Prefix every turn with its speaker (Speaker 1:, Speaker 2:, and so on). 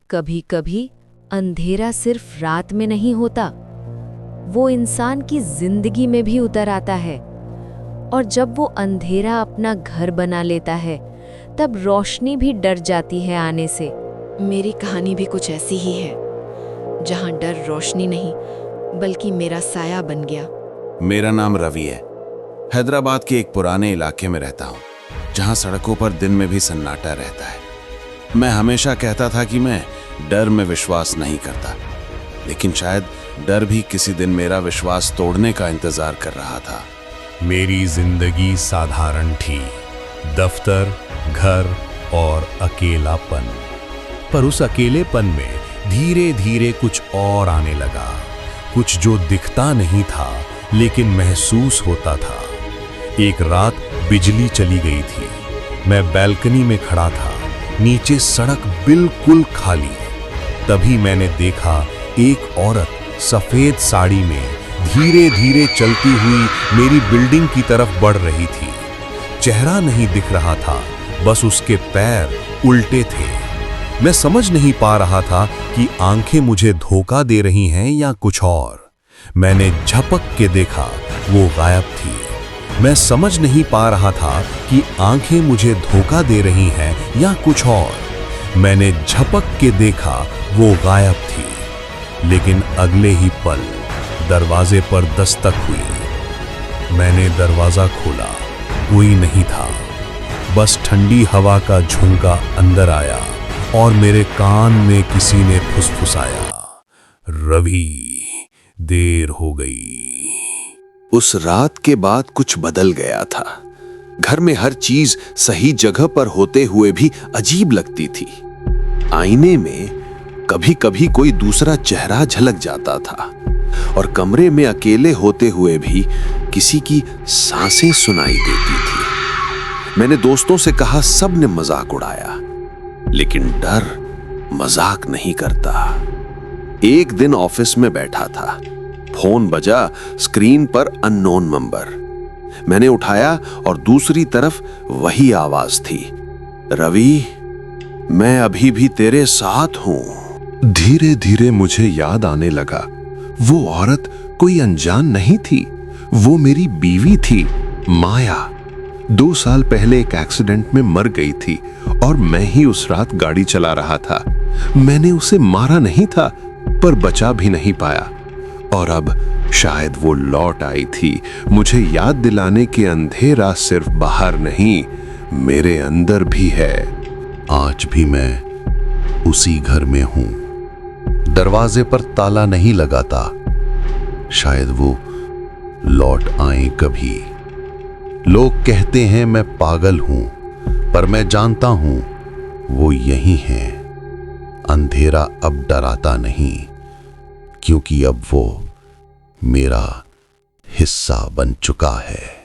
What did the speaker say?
Speaker 1: कभी कभी अंधेरा सिर्फ रात में नहीं होता, वो इंसान की जिंदगी में भी उतर आता है। और जब वो अंधेरा अपना घर बना लेता है, तब रोशनी भी डर जाती है आने से।
Speaker 2: मेरी कहानी भी कुछ ऐसी ही है, जहां डर रोशनी नहीं बल्कि मेरा साया बन गया।
Speaker 3: मेरा नाम रवि है। हैदराबाद के एक पुराने इलाके में रहता हूँ, जहाँ सड़कों पर दिन में भी सन्नाटा रहता है। मैं हमेशा कहता था कि मैं डर में विश्वास नहीं करता, लेकिन शायद डर भी किसी दिन मेरा विश्वास तोड़ने का इंतजार कर रहा था।
Speaker 4: मेरी जिंदगी साधारण थी, दफ्तर, घर और अकेलापन। पर उस अकेलेपन में धीरे धीरे कुछ और आने लगा, कुछ जो दिखता नहीं था लेकिन महसूस होता था। एक रात बिजली चली गई थी। मैं बैल्कनी में खड़ा था, नीचे सड़क बिल्कुल खाली। तभी मैंने देखा एक औरत सफेद साड़ी में धीरे धीरे चलती हुई मेरी बिल्डिंग की तरफ बढ़ रही थी। चेहरा नहीं दिख रहा था, बस उसके पैर उल्टे थे। मैं समझ नहीं पा रहा था कि आंखें मुझे धोखा दे रही हैं या कुछ और। मैंने झपक के देखा, वो गायब थी। मैं समझ नहीं पा रहा था कि आंखें मुझे धोखा दे रही हैं या कुछ और। मैंने झपक के देखा, वो गायब थी। लेकिन अगले ही पल दरवाजे पर दस्तक हुई। मैंने दरवाजा खोला, कोई नहीं था। बस ठंडी हवा का झोंका अंदर आया और मेरे कान में किसी ने फुसफुसाया, रवि, देर हो गई।
Speaker 3: उस रात के बाद कुछ बदल गया था। घर में हर चीज सही जगह पर होते हुए भी अजीब लगती थी। आईने में कभी कभी कोई दूसरा चेहरा झलक जाता था और कमरे में अकेले होते हुए भी किसी की सांसें सुनाई देती थी। मैंने दोस्तों से कहा, सब ने मजाक उड़ाया, लेकिन डर मजाक नहीं करता। एक दिन ऑफिस में बैठा था, फोन बजा, स्क्रीन पर अननोन नंबर। मैंने उठाया और दूसरी तरफ वही आवाज थी, रवि, मैं अभी भी तेरे साथ हूं। धीरे धीरे मुझे याद आने लगा, वो औरत कोई अनजान नहीं थी, वो मेरी बीवी थी, माया। 2 साल पहले एक एक्सीडेंट में मर गई थी और मैं ही उस रात गाड़ी चला रहा था। मैंने उसे मारा नहीं था, पर बचा भी नहीं पाया। और अब शायद वो लौट आई थी, मुझे याद दिलाने कि अंधेरा सिर्फ बाहर नहीं, मेरे अंदर भी है।
Speaker 4: आज भी मैं उसी घर में हूं। दरवाजे पर ताला नहीं लगाता, शायद वो लौट आए कभी। लोग कहते हैं मैं पागल हूं, पर मैं जानता हूं वो यही हैं। अंधेरा अब डराता नहीं, क्योंकि अब वो मेरा हिस्सा बन चुका है।